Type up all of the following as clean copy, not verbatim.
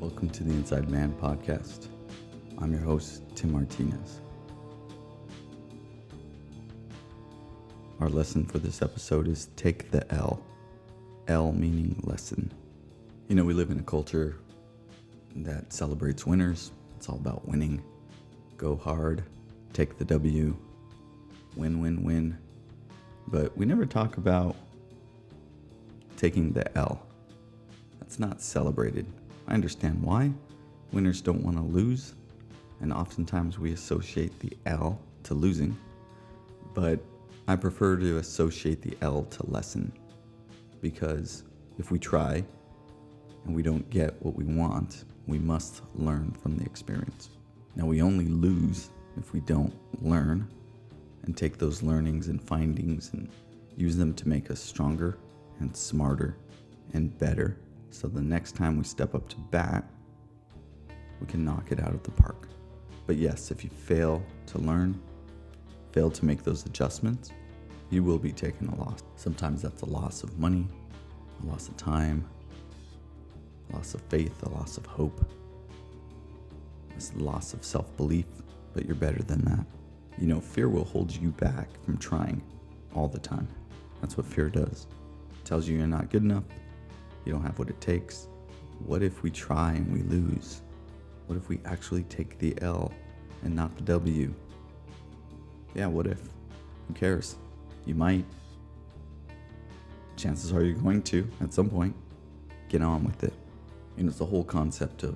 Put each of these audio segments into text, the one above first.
Welcome to the Inside Man podcast. I'm your host, Tim Martinez. Our lesson for this episode is take the L. L meaning lesson. We live in a culture that celebrates winners. It's all about winning. Go hard, take the W, win, win, win. But we never talk about taking the L. That's not celebrated. I understand why. Winners don't want to lose, and oftentimes we associate the L to losing, but I prefer to associate the L to lesson, because if we try and we don't get what we want, we must learn from the experience. Now, we only lose if we don't learn and take those learnings and findings and use them to make us stronger and smarter and better. So the next time we step up to bat, we can knock it out of the park. But yes, if you fail to learn, fail to make those adjustments, you will be taking a loss. Sometimes that's a loss of money, a loss of time, a loss of faith, a loss of hope, a loss of self-belief, but you're better than that. Fear will hold you back from trying all the time. That's what fear does. It tells you you're not good enough. You don't have what it takes. What if we try and we lose? What if we actually take the L and not the W? Yeah, what if? Who cares? You might. Chances are you're going to at some point. Get on with it. It's the whole concept of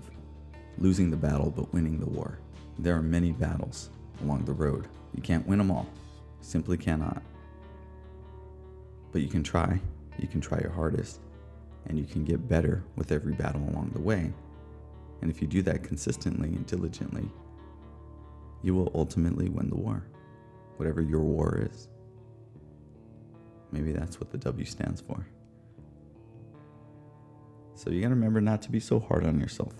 losing the battle but winning the war. There are many battles along the road. You can't win them all. You simply cannot. But you can try. You can try your hardest. And you can get better with every battle along the way. And if you do that consistently and diligently, you will ultimately win the war, whatever your war is. Maybe that's what the W stands for. So you gotta remember not to be so hard on yourself.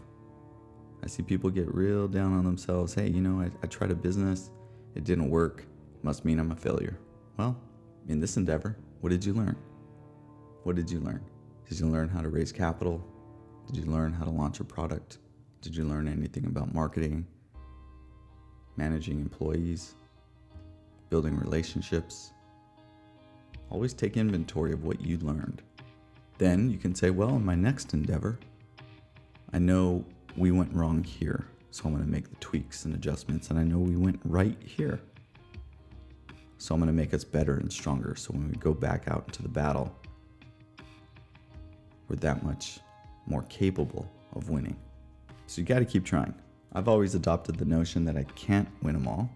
I see people get real down on themselves. Hey, I tried a business, it didn't work, must mean I'm a failure. Well, in this endeavor, what did you learn? What did you learn? Did you learn how to raise capital? Did you learn how to launch a product? Did you learn anything about marketing, managing employees, building relationships? Always take inventory of what you learned. Then you can say, well, in my next endeavor, I know we went wrong here, so I'm going to make the tweaks and adjustments, and I know we went right here, so I'm going to make us better and stronger, so when we go back out into the battle, we're that much more capable of winning. So you got to keep trying. I've always adopted the notion that I can't win them all,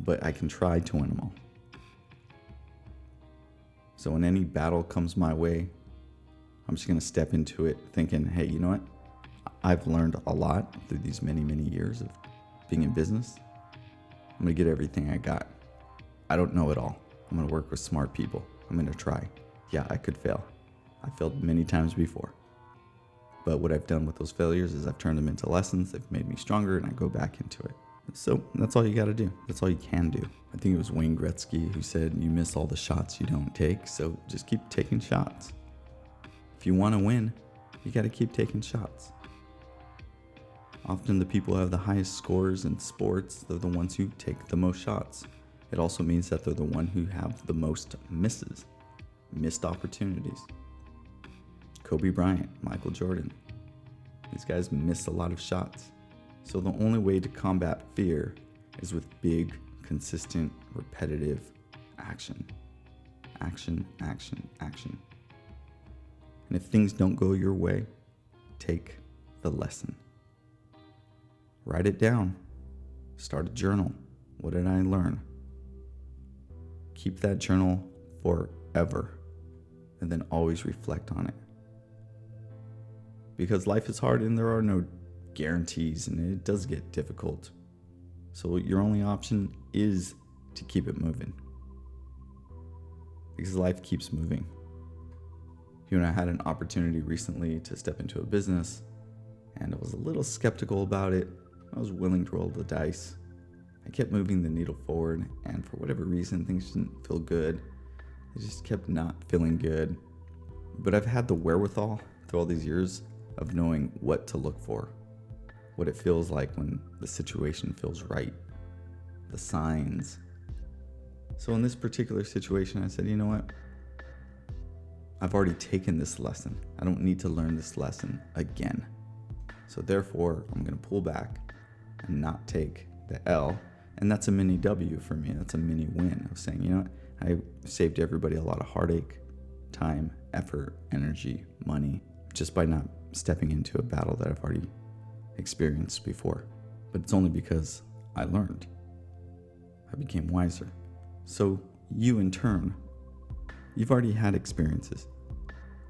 but I can try to win them all. So when any battle comes my way, I'm just going to step into it thinking, hey, you know what? I've learned a lot through these many, many years of being in business. I'm going to get everything I got. I don't know it all. I'm going to work with smart people. I'm going to try. Yeah, I could fail. I failed many times before. But what I've done with those failures is I've turned them into lessons. They've made me stronger, and I go back into it. So that's all you got to do. That's all you can do. I think it was Wayne Gretzky who said, you miss all the shots you don't take, so just keep taking shots. If you want to win, you got to keep taking shots. Often the people who have the highest scores in sports, they're the ones who take the most shots. It also means that they're the one who have the most misses, missed opportunities. Kobe Bryant, Michael Jordan. These guys miss a lot of shots. So the only way to combat fear is with big, consistent, repetitive action. Action, action, action. And if things don't go your way, take the lesson. Write it down. Start a journal. What did I learn? Keep that journal forever, and then always reflect on it. Because life is hard and there are no guarantees, and it does get difficult. So your only option is to keep it moving. Because life keeps moving. I had an opportunity recently to step into a business, and I was a little skeptical about it. I was willing to roll the dice. I kept moving the needle forward, and for whatever reason, things didn't feel good. It just kept not feeling good. But I've had the wherewithal through all these years of knowing what to look for, what it feels like when the situation feels right, the signs. So in this particular situation, I said, you know what? I've already taken this lesson. I don't need to learn this lesson again. So therefore, I'm going to pull back and not take the L. And that's a mini W for me. That's a mini win of saying, you know what? I saved everybody a lot of heartache, time, effort, energy, money, just by not stepping into a battle that I've already experienced before. But it's only because I learned. I became wiser. So you in turn, you've already had experiences.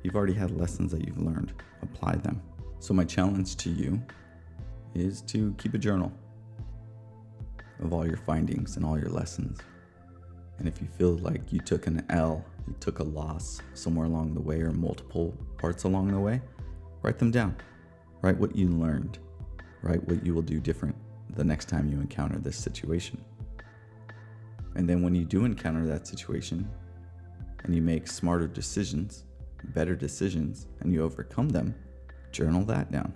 You've already had lessons that you've learned. Apply them. So my challenge to you is to keep a journal of all your findings and all your lessons. And if you feel like you took an L, you took a loss somewhere along the way or multiple parts along the way, write them down. Write what you learned. Write what you will do different the next time you encounter this situation. And then when you do encounter that situation and you make smarter decisions, better decisions, and you overcome them, journal that down.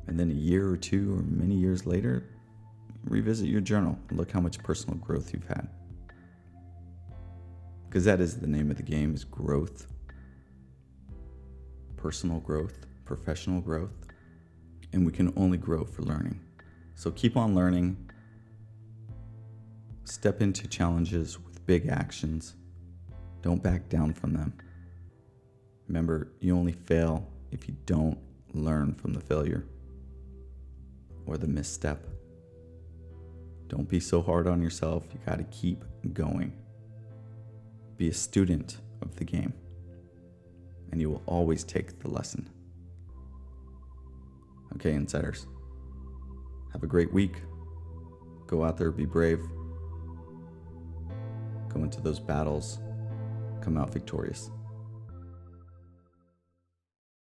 And then a year or two or many years later, revisit your journal and look how much personal growth you've had. Because that is the name of the game, is growth. Personal growth, professional growth. And we can only grow for learning. So keep on learning. Step into challenges with big actions. Don't back down from them. Remember, you only fail if you don't learn from the failure or the misstep. Don't be so hard on yourself. You got to keep going. Be a student of the game, and you will always take the lesson. Okay, insiders. Have a great week. Go out there, be brave. Go into those battles. Come out victorious.